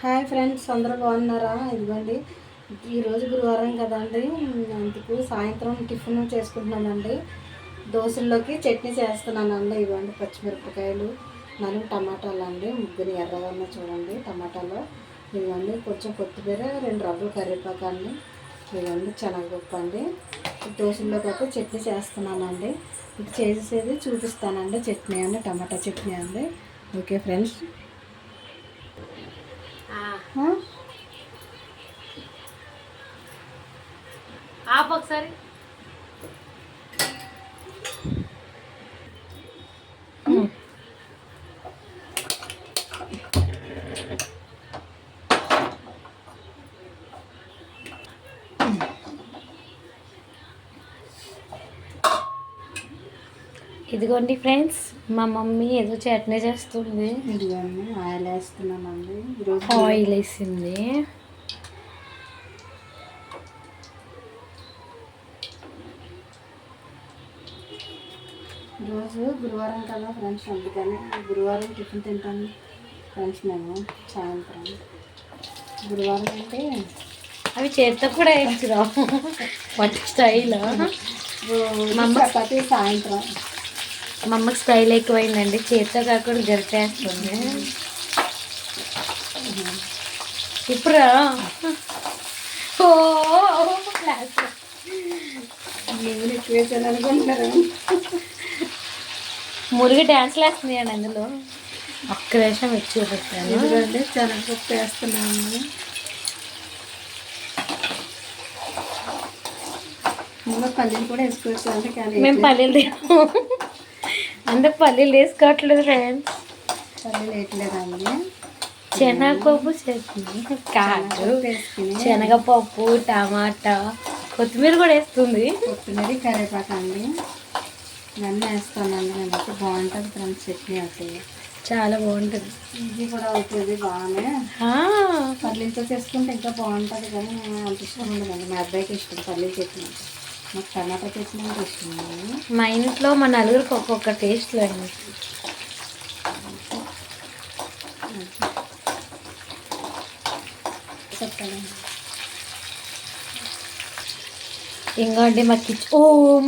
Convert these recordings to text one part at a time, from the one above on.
Hi friends, అందరూ బాగున్నారా? ఇదిగోండి, ఈరోజు గురువారం కదండి. అందుకు సాయంత్రం టిఫిన్ చేసుకుంటున్నానండి. దోశల్లోకి చట్నీ చేస్తున్నానండి. ఇదిగోండి పచ్చిమిరపకాయలు, 4 టమాటాలు అండి, ముగ్గురు ఎర్రగా ఉన్నాయి చూడండి టమాటాలు. ఇదిగోండి కొంచెం కొత్తిమీర, 2 రవ్వలు కరివేపాకు అండి. ఇదిగోండి శనగపప్పు అండి. దోశల్లోకి అయితే చట్నీ చేస్తున్నానండి. ఇది చేసేది చూపిస్తానండి. చట్నీ అండి, టమాటా చట్నీ అండి. Okay friends. ఆపు ఒకసారి. ఇదిగోండి ఫ్రెండ్స్, మా మమ్మీ ఏదో చట్నీ చేస్తుంది. ఇదిగోండి ఆయిల్ వేస్తున్నామండి. ఈరోజు ఆయిల్ వేసింది. ఈరోజు గురువారం కదా ఫ్రెండ్స్, అందుకని గురువారం టిఫిన్ తింటాను ఫ్రెండ్స్ మేము సాయంత్రం. గురువారం అంటే అవి చేతితో కూడా వేయచ్చురా, వాటి స్టైల్. మా అమ్మ చపాతీ సాయంత్రం. మా అమ్మకి స్టైల్ ఎక్కువైందండి, చేతితో కాకుండా గరిటేస్తుంది. ఇప్పుడు ఓ నేను ఎక్కువ వేసాను అనుకుంటున్నారు. మురిగి డ్యాన్స్లు వేస్తుంది అండి అందులో. ఒక్క నిమిషం వచ్చి చూపిస్తాను. ఎందుకంటే శనగపప్పు వేస్తున్నాము. ఇంకా పల్లీలు కూడా వేసుకోవచ్చు అంటే, కానీ మేము పల్లీలు తిన్నాము, అందుకు పల్లీలు వేసుకోవట్లేదు ఫ్రెండ్స్. పల్లీలు వేయట్లేదండి. శనగపప్పు చట్నీ కాదు, శనగపప్పు, టమాటా, కొత్తిమీర కూడా వేస్తుంది. కొత్తిమీర, కరివేపాకు అండి ఇవన్నీ వేస్తానండి. నేనైతే బాగుంటుంది ఫ్రెండ్స్ చట్నీ. అయితే చాలా బాగుంటుంది, ఈజీ కూడా అవుతుంది బాగానే. పల్లీలతో చేసుకుంటే ఇంకా బాగుంటుంది, కానీ అంత ఇష్టం ఉండదండి. మా అబ్బాయికి ఇష్టం పల్లీలు చట్నీ. మాకు టమాటా చట్నీ అంటే ఇష్టం అండి. మా ఇంట్లో మా నలుగురికి ఒక్కొక్క టేస్ట్లో అండి. చెప్తానండి. ఇంకోండి మా కిచెన్. ఓ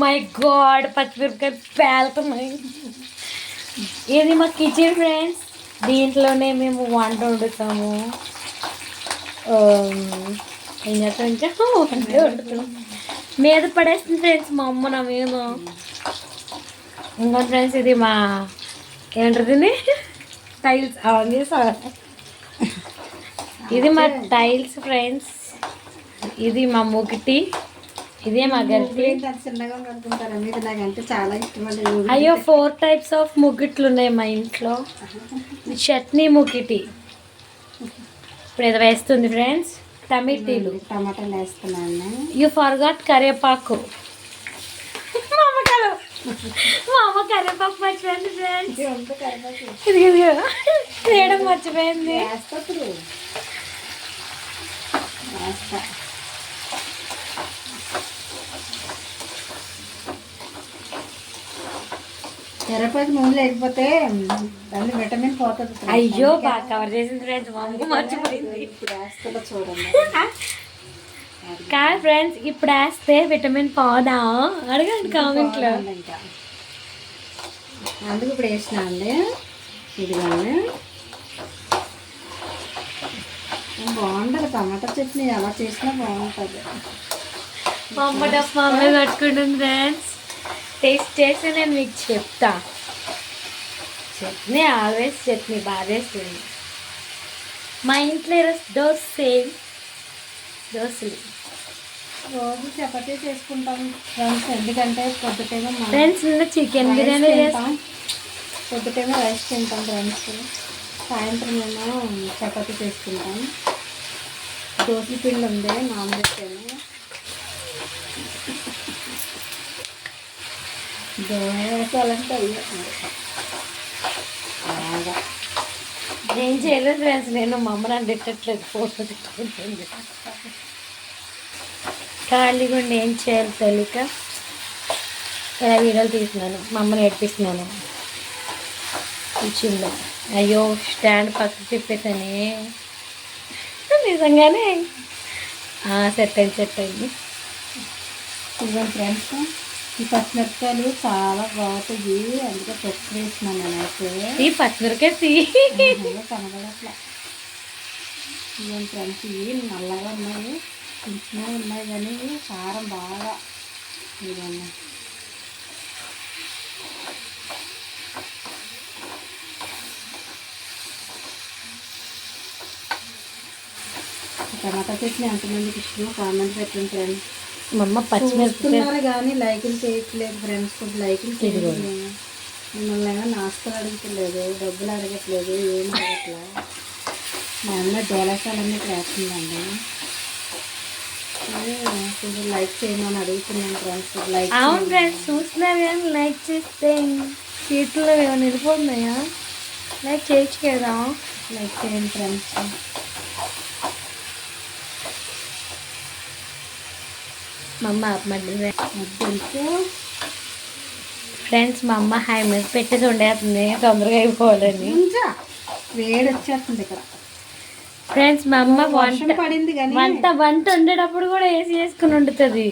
మై గాడ్, పచ్చిమిరపకాయ పేలుతున్నాయి. ఇది మా కిచెన్ ఫ్రెండ్స్. దీంట్లోనే మేము వంట వండుతాము. ఏం చేస్తాం, వంట వండుతాం. మీద పడేస్తుంది ఫ్రెండ్స్ మా అమ్మ నా మీద. ఇంకోటి ఫ్రెండ్స్, ఇది మా ఏంటది టైల్స్ అవన్నీ. ఇది మా టైల్స్ ఫ్రెండ్స్. ఇది మా ముగిటి, ఇదే మా గట్టి. చిన్నగా అనుకుంటారండి, ఇది నాకంటే చాలా ఇష్టం అండి. అయ్యో 4 టైప్స్ ఆఫ్ ముగిట్లు ఉన్నాయి మా ఇంట్లో. చట్నీ ముగిటి. ఇప్పుడు ఏదో వేస్తుంది ఫ్రెండ్స్, టమాటీలు, టమాటాలు వేస్తున్నాను. యూ ఫర్గాట్ కరివేపాకు. మా అమ్మ కరివేపాకు మర్చిపోయింది ఫ్రెండ్స్. ఇది వేయడం మర్చిపోయింది. కరివేపాకు నూనె లేకపోతే దాన్ని విటమిన్ పోతుంది. అయ్యో బాగా కవర్ చేసింది ఫ్రెండ్స్, మా అమ్మ మర్చిపోయింది. ఇప్పుడు వేస్తా చూడండి. కాదు ఫ్రెండ్స్, ఇప్పుడు వేస్తే విటమిన్ పోదా అడగండి కామెంట్లో. ఇంకా అందుకు ఇప్పుడు వేసినా అండి. ఇదిగోండి బాగుంటుంది టమాటా చట్నీ, ఎలా చేసినా బాగుంటుంది. మా అమ్మ డబ్బు మా అమ్మాయి కట్టుకుంటుంది ఫ్రెండ్స్. టేస్ట్ చేసి నేను మీకు చెప్తా. చట్నీ ఆల్వేస్ చట్నీ బాగా చేస్తుంది. మా ఇంట్లో ఈరోజు దోశలు రోజు చపాతీ చేసుకుంటాం ఫ్రెండ్స్. ఎందుకంటే పొద్దుటేమో ఫ్రెండ్స్ చికెన్ బిర్యానీ తింటాం, పొద్దుటేమో రైస్ తింటాం ఫ్రెండ్స్. సాయంత్రం ఏమో చపాతీ చేసుకుంటాం. దోశల పిండి ఉంది నానబెట్టాను. దోశలంటే బాగా ఏం చేయలేదు ఫ్రెండ్స్, నేను మా అమ్మ నన్ను తిట్టట్లేదు, ఫోటో తిట్టుకుంటుంది. ఖాళీగా ఉండి ఏం చేయాలి తెలియక ఇలా వీడియోలు తీస్తున్నాను, మా అమ్మని ఏడిపిస్తున్నాను కిచెన్లో. అయ్యో స్టాండ్ పక్కకు తిప్పేసానే. నిజంగానే సెట్ అయింది. ఇదిగోండి ఫ్రెండ్స్, ఈ పచ్చిమిరపకాయలు చాలా బాగుంటాయి, అందుకే తొక్కు వేసినాను నేనైతే. ఈ పచ్చిమిరకాయ కనబడట్లా. ఇదిగోండి ఫ్రెండ్స్, ఇవి నల్లగా ఉన్నాయి, కొంచెమే ఉన్నాయి, కానీ కారం బాగా ఇవన్నీ. టమాటా చట్నీ ఎంతమందికి ఇష్టమో కామెంట్ పెట్టండి ఫ్రెండ్స్. మా అమ్మ పచ్చిమిరపకాయ కానీ లైకులు చేయట్లేదు ఫ్రెండ్స్, కొంచెం లైకులు చేయలేదు. మిమ్మల్ని ఏమో నాస్తులు అడగట్లేదు, డబ్బులు అడగట్లేదు, ఏం అడగట్లేదు. మా అమ్మ డోలాసాలన్నీ వేస్తుందండి. కొంచెం లైక్ చేయమని అడుగుతున్నాను ఫ్రెండ్స్. లైక్ అవును ఫ్రెండ్స్, చూస్తున్నారు కానీ లైక్ చేస్తే సీట్లో ఏమైనా వెళ్ళిపోతున్నాయా? లైక్ చేయొచ్చు కదా. లైక్ చేయండి ఫ్రెండ్స్. మా అమ్మ మళ్ళీ తెలుసు ఫ్రెండ్స్, మా అమ్మ హై మీద పెట్టేసి ఉండేస్తుంది తొందరగా అయిపోవాలని. ఇంకా వేడి వచ్చేస్తుంది ఇక్కడ ఫ్రెండ్స్. మా అమ్మ వర్షం పడింది కానీ వంట వండేటప్పుడు కూడా ఏసీ వేసుకుని వండుతుంది.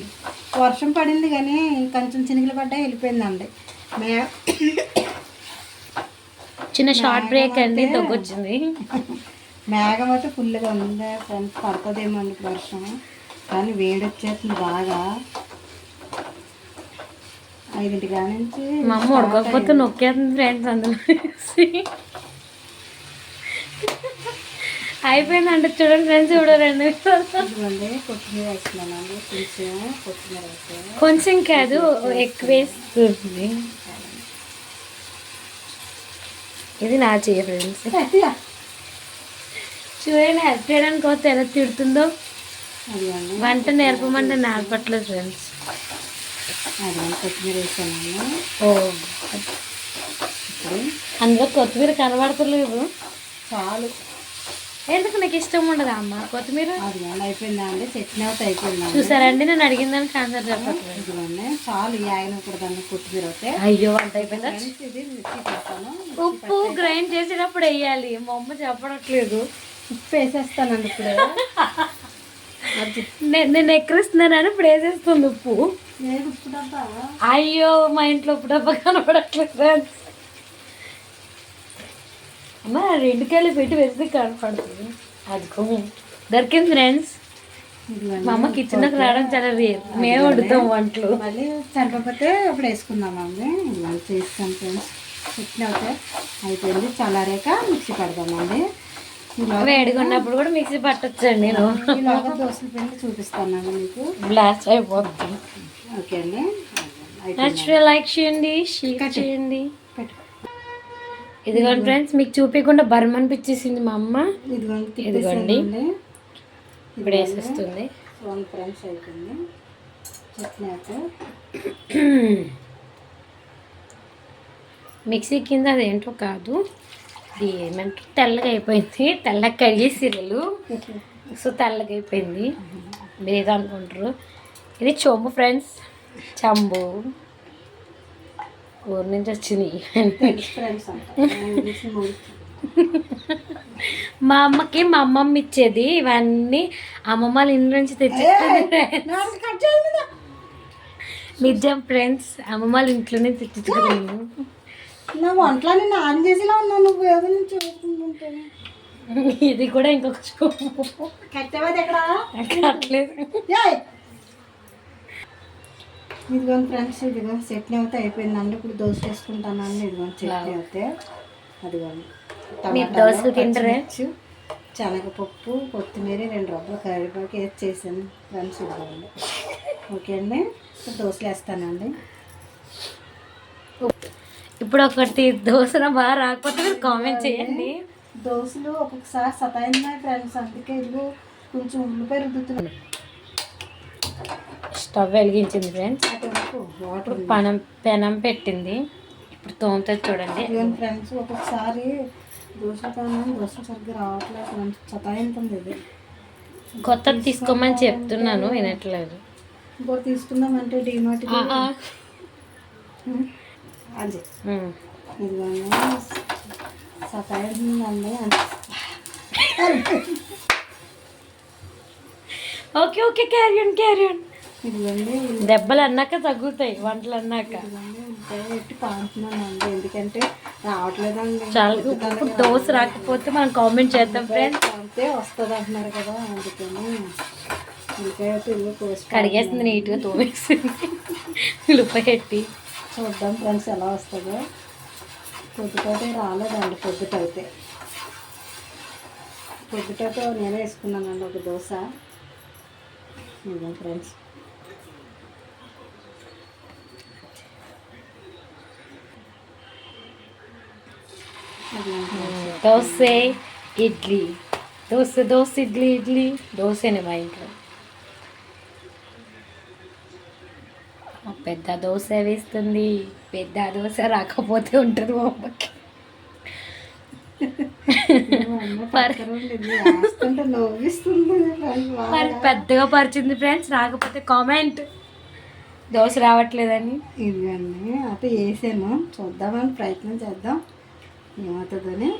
వర్షం పడింది కానీ కొంచెం చినుకులు పడ్డా వెళ్ళిపోయిందండి. చిన్న షార్ట్ బ్రేక్ అండి, తగ్గొచ్చింది. మేఘం అయితే ఫుల్గా ఉంది ఫ్రెండ్స్, పడుతుందేమో అండి వర్షం, కానీ వేడి వచ్చేస్తుంది బాగా. 5 కాడ నుంచి మా అమ్మ ఉడకపోతే నొక్కేస్తుంది ఫ్రెండ్స్. అందులో అయిపోయిందండి చూడండి ఫ్రెండ్స్. ఇప్పుడు 2 నిమిషాలు కొత్తిమీర వేస్తున్నానండి, కొంచెం కొత్తిమీర వేస్తే కొంచెం కాదు ఎక్కువ వేస్తుంది. ఇది నా చెయ్యి ఫ్రెండ్స్. చూడండి హెల్ప్ చేయడానికి వస్తే ఎలా తిడుతుందో. వంట నేర్పమంటే నేర్పట్లేదు ఫ్రెండ్స్. కొత్తిమీర వేసాను. అందులో కొత్తిమీర కనబడతలేదు. చాలు. ఎందుకు నాకు ఇష్టం ఉండదా అమ్మ కొత్తిమీర? అయిపోయిందా అండి, చట్నీ అయితే అయిపోయిందా? చూసారండి, నేను అడిగిన దానికి ఆన్సర్ చెప్పట్లేదు. చాలు, ఆగినప్పుడు కొత్తిమీర అయితే. అయ్యో వంట అయిపోయిందా? ఇది మిక్సీ పెడతాను. ఉప్పు గ్రైండ్ చేసేటప్పుడు వేయాలి, మా అమ్మ చెప్పడట్లేదు. ఉప్పు వేసేస్తానండి ఇప్పుడు. నేను ఎక్కడిస్తున్నానని ఇప్పుడు వేసేస్తుంది ఉప్పు. ఉప్పు డబ్బా. అయ్యో మా ఇంట్లో ఉప్పు డబ్బా కనపడట్లేదు ఫ్రెండ్స్. అమ్మ 2 కాయలు పెట్టి వేస్తే కనపడుతుంది. అది దొరికింది ఫ్రెండ్స్. మా అమ్మ కిచెన్లోకి రావడం చాలా రేర్, మేము వండుతాం వంటలు. మళ్ళీ చనిపోతే అప్పుడు వేసుకుందామండి. ఇలా చేస్తాం ఫ్రెండ్స్. చట్నీ అయితే అయిపోయింది, చల్లారాక మిక్సీ పడదామండి. వేడిగా ఉన్నప్పుడు కూడా మిక్సీ పట్టొచ్చండి. నేను ఇలాగ దోశల పిండి చూపిస్తానండి మీకు, బ్లాస్ట్ అయిపోతుంది. ఓకే అండి. నచ్చితే లైక్ చేయండి, షేర్ చేయండి. ఇదిగోండి ఫ్రెండ్స్, మీకు చూపించకుండా బర్మ్ అనిపించేసింది మా అమ్మ. ఇదిగోండి ఇప్పుడు వేసేస్తుంది. ఫ్రెండ్స్ అయిపోయింది చట్నీ అయితే. మిక్సీ కింద అదేంటో కాదు, ఇది ఏమంటారు, తెల్లగా అయిపోయింది. తెల్లగా కడిగే సీరియలు, సో తెల్లగా అయిపోయింది. మీరు ఏదో అనుకుంటారు. ఇది చొంబు ఫ్రెండ్స్, చంబు ఊరి నుంచి వచ్చినాయి. మా అమ్మకి మా అమ్మమ్మ ఇచ్చేది ఇవన్నీ, అమ్మమ్మ వాళ్ళ ఇంటి నుంచి తెచ్చిస్తుంది. నిజం ఫ్రెండ్స్, అమ్మమ్మ వాళ్ళ ఇంట్లో నుంచి తెచ్చుకున్నాను. నా వంటలో నేను ఆన్ చేసేలా ఉన్నాను, నువ్వు ఏదో నుంచి చూసుకుంటుంటే. ఇది కూడా ఇంకొక చూపు కట్టేవాది ఎక్కడ కట్టలేదు. ఇదిగోండి ఫ్రెండ్స్, ఇదిగో చట్నీ అయితే అయిపోయిందండి. ఇప్పుడు దోశ వేసుకుంటానండి. ఇదిగోండి చట్నీ అయితే, అదిగోండి దోశలు తింటారే. శనగపప్పు, కొత్తిమీర, 2 రవ్వలు కరివేపాకు వేసి చేసాను ఫ్రెండ్స్. ఇదిగోండి. ఓకే అండి, ఇప్పుడు దోశలు వేస్తానండి. ఇప్పుడు ఒకటి దోశలు బాగా రాకపోతే మీరు కామెంట్ చేయండి. దోశలు ఒక్కొక్కసారి సతాయినాయి ఫ్రెండ్స్, అందుకే ఇదిగో కొంచెం ఉల్లిపాయ రుద్దుతున్నాను. స్టవ్ వెలిగించింది ఫ్రెండ్స్, వాటర్ పెనం పెట్టింది. ఇప్పుడు తోముతుంది చూడండి ఫ్రెండ్స్. ఒక్కొక్కసారి దోశ సరిగ్గా రావట్లేదు ఫ్రెండ్స్, సతాయింతుంది. ఇది కొత్తది తీసుకోమని చెప్తున్నాను, వినట్లేదు. ఇంకోటి తీసుకుందామంటే డిమార్ట్ అది ఇదిగోండి సతాయిందండి. Okay okay క్యారియన్ క్యారియన్. ఇదిగోండి దెబ్బలు అన్నాక తగ్గుతాయి, వంటలు అన్నాక. ఉల్లిపాయ పెట్టి పాడుతున్నానండి, ఎందుకంటే రావట్లేదండి. చాలా ఇప్పుడు దోశ రాకపోతే మనం కామెంట్ చేద్దాం ఫ్రెండ్స్. అంతే వస్తుంది అంటున్నారు కదా, అందుకని ఉల్లిపాయ పెరుగు కోసి కడిగేస్తుంది, నీట్గా తోమేస్తుంది ఉల్లిపాయ పెట్టి. చూద్దాం ఫ్రెండ్స్ ఎలా వస్తుందో. పొద్దుటైతే రాలేదండి, పొద్దుటైతే నేనే వేసుకున్నానండి ఒక దోశ. ఇదిగో ఫ్రెండ్స్ దోశ ఇడ్లీ, దోశ ఇడ్లీ, ఇడ్లీ దోశనే మా ఇంట్లో. పెద్ద దోశ వేస్తుంది, పెద్ద దోశ రాకపోతే ఉంటుంది మా అమ్మకి. మరి పెద్దగా పరిచింది ఫ్రెండ్స్, రాకపోతే కామెంట్. దోశ రావట్లేదని. ఇదిగండి అయితే వేసాను, చూద్దామని ప్రయత్నం చేద్దాం ఏమవుతుందని.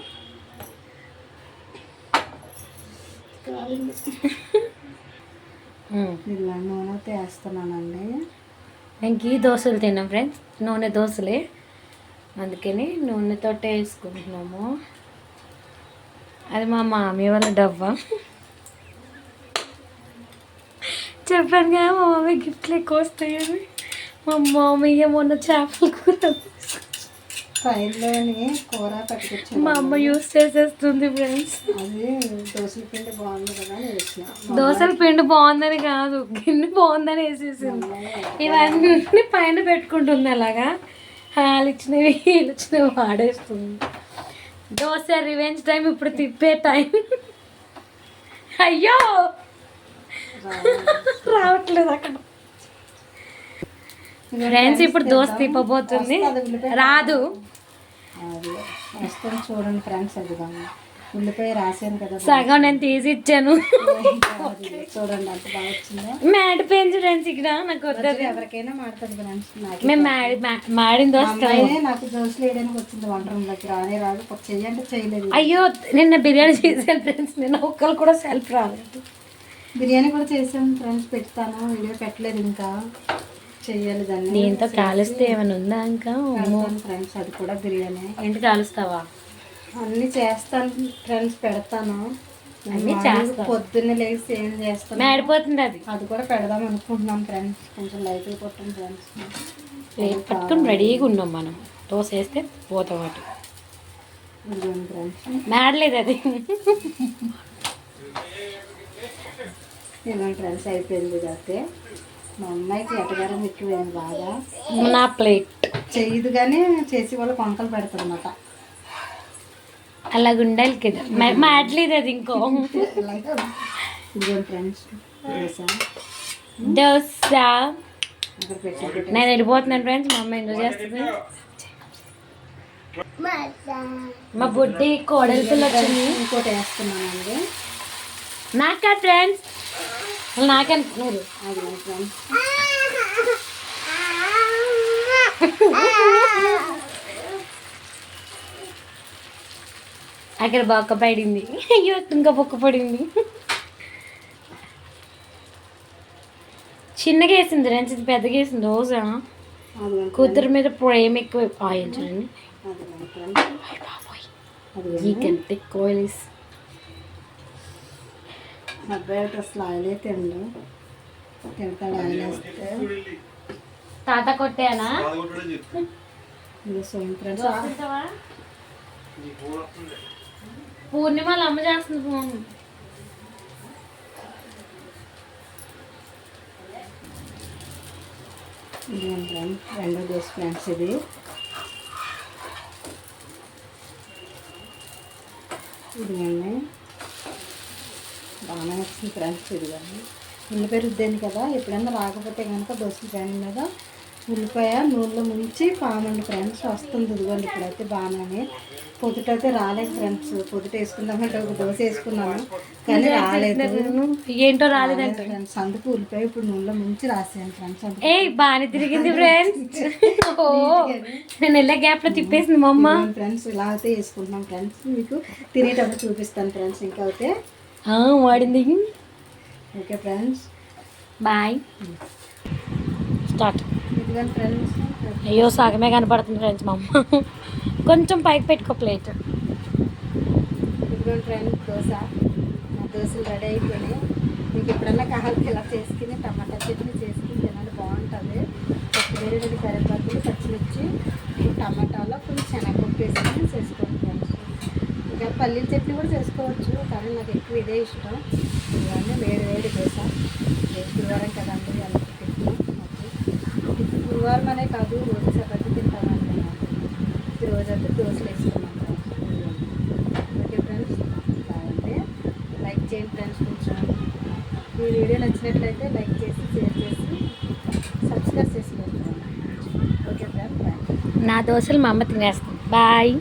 ఇలా నూనె అయితే వేస్తున్నానండి. నేను ఈ దోశలు తిన్నాం ఫ్రెండ్స్, నూనె దోశలే, అందుకని నూనెతో వేసుకుంటున్నాము. అది మా మామయ్య వాళ్ళ డబ్బా. చెప్పాను కదా మా మమ్మీ గిఫ్ట్లు ఎక్కువ వస్తాయని. మా మామయ్య మొన్న చేపల కూర ఫ్రైలోని కూర పట్టుకొచ్చాను, మా అమ్మ యూస్ చేసేస్తుంది ఫ్రెండ్స్. అది దోశల పిండి బాగుంది కదా అని వేసిన. దోశల పిండి బాగుందని కాదు, గిన్నె బాగుందని వేసేసింది. ఇవన్నీ పైన పెట్టుకుంటుంది, అలాగా వాళ్ళు ఇచ్చినవి వీళ్ళు ఇచ్చినవి వాడేస్తుంది. దోశ రివెంజ్ టైం, ఇప్పుడు తిప్పే టైం. అయ్యో రావట్లేదు అక్కడ ఫ్రెండ్స్. ఇప్పుడు దోశ తిప్పబోతుంది, రాదు. అది వస్తుంది చూడండి ఫ్రెండ్స్. అది ఉల్లిపాయ రాసాను కదా, సగం నేను తీసి ఇచ్చాను. చూడండి అంత బాగా వచ్చిందా. మాడిపోయింది ఫ్రెండ్స్, ఇక్కడ నాకు వద్దది. ఎవరికైనా మాడుతుంది ఫ్రెండ్స్. మేము మాడిన దోశ నాకు దోశలు వేయడానికి వచ్చింది వంట రూమ్లోకి, రానే రాదు, చెయ్యంటే చేయలేదు. అయ్యో నిన్న బిర్యానీ చేశాను ఫ్రెండ్స్, నిన్న ఒక్కరు కూడా సెల్ఫ్ రాలేదు. బిర్యానీ కూడా చేసాను ఫ్రెండ్స్, పెడతాను, వీడియో పెట్టలేదు ఇంకా, చెయ్యాలి దాన్ని. దీంతో కాలుస్తే ఏమైనా ఉందా ఇంకా ఫ్రెండ్స్? అది కూడా బిర్యానీ. ఏంటి కాలుస్తావా? అన్నీ చేస్తాను ఫ్రెండ్స్, పెడతాను. అన్నీ చేస్తాను, పొద్దున్నే లేచి ఏం చేస్తాను, మాడిపోతుంది అది. అది కూడా పెడదాం అనుకుంటున్నాం ఫ్రెండ్స్. కొంచెం లైట్ అయిపోతుంది ఫ్రెండ్స్. ప్లేట్ పట్టుకుని రెడీగా ఉన్నాం మనం, దోశ వేస్తే పోతాం అటు. ఫ్రెండ్స్ మాడలేదు అది. ఏమైనా ఫ్రెండ్స్ అయిపోయింది. అయితే మా అమ్మాయికి ఎటగారం ఎక్కువైంది బాగా. నా ప్లేట్ చేయదు కానీ చేసి వాళ్ళు కొంకలు పెడతారు అన్నమాట. అలాగ ఉండాలి కదా, మాడలేదు అది. ఇంకో ఇదిగోండి ఫ్రెండ్స్ దోశ అక్కడ పెట్టి నేను వెళ్ళిపోతున్నాను ఫ్రెండ్స్. మా అమ్మ ఎంజాయ్ చేస్తుంది. మా బుడ్డి కోడలి పిల్ల వచ్చింది. ఇంకోటి వేస్తున్నానండి. నాకా ఫ్రెండ్స్, నాకంటున్నారు. అది ఫ్రెండ్స్ అక్కడ బొక్క పడింది. అయ్యో ఇంకా బొక్క పడింది. చిన్నగా వేసింది ఫ్రెండ్స్, ఇది పెద్దగా వేసింది. రోజా కూతురు మీద ప్రేమ ఎక్కువ. ఆయిల్ చూడండి, కంటే కోయిల్స్. అబ్బాయి అసలు ఆయిలే తింటాడు, ఆయిల్ వేస్తే. తాత కొట్టానా? ఇది సోమ్ ఫ్రెండ్స్. పూర్ణిమ అమ్మ చేస్తుంది ఫోన్. రెండో దోశ ఫ్రెండ్స్. ఇది ఇదిగండి బాగానే వచ్చింది ఫ్రెండ్స్. ఇదిగండి ఉల్లిపాయ రుద్దాను కదా, ఎప్పుడైనా రాకపోతే కనుక దోశల ప్యాన్ మీద ఉల్లిపాయ నూనెలో ముంచి పామండి ఫ్రెండ్స్, వస్తుంది. ఇదిగోండి ఇప్పుడైతే బాగానే. పొద్దుటైతే రాలేదు ఫ్రెండ్స్, పొద్దుట వేసుకుందామంటే ఒక దోశ వేసుకున్నాను కానీ రాలేదు. ఏంటో రాలేదంటే ఫ్రెండ్స్, అందుకు ఉల్లిపాయ ఇప్పుడు నూనెలో ముంచి రాసాను ఫ్రెండ్స్. ఏ బాగానే తిరిగింది ఫ్రెండ్స్. ఓ నేను వెళ్ళే గ్యాప్ లో తిప్పేసింది మా అమ్మ. ఫ్రెండ్స్ ఇలా అయితే వేసుకుంటున్నాం ఫ్రెండ్స్, మీకు తినేటప్పుడు చూపిస్తాను ఫ్రెండ్స్. ఇంకా అయితే వాడింది ఓకే ఫ్రెండ్స్, బాయ్. స్టార్ట్. ఇదిగోండి ఫ్రెండ్స్. అయ్యో సగమే కనపడుతుంది ఫ్రెండ్స్. మా అమ్మ కొంచెం పైకి పెట్టుకో ప్లేట్. ఇదిగోండి ఫ్రెండ్స్, దోశ. మా దోశలు రెడీ అయిపోయినాయి. మీకు ఎప్పుడన్నా కావాలి ఇలా చేసుకుని టమాటా చట్నీ చేసుకుని తినండి, బాగుంటుంది. కొత్తిమీర, కరివేపాకులు, పచ్చిమిర్చి, టమాటాలో కొంచెం శనగపప్పు వేసుకొని చేసుకోండి ఫ్రెండ్స్. ఇంకా పల్లీల చట్నీ కూడా చేసుకోవచ్చు, కానీ నాకు ఎక్కువ ఇదే ఇష్టం. ఇవన్నీ వేడి వేడి దోశ. రేపు గురువారం కదండి, అలా గురువారం అనే కాదు, రోజు చపాతీ తింటామండి. రోజంతా దోశలు వేసుకున్నాం. ఓకే ఫ్రెండ్స్, బాగుంటే లైక్ చేయండి ఫ్రెండ్స్. కొంచెం ఈ వీడియో నచ్చినట్లయితే లైక్ చేసి, షేర్ చేసి, సబ్స్క్రైబ్ చేసుకోండి. Okay friends, bye. నా దోశలు మా అమ్మ తినేస్తుంది. బాయ్.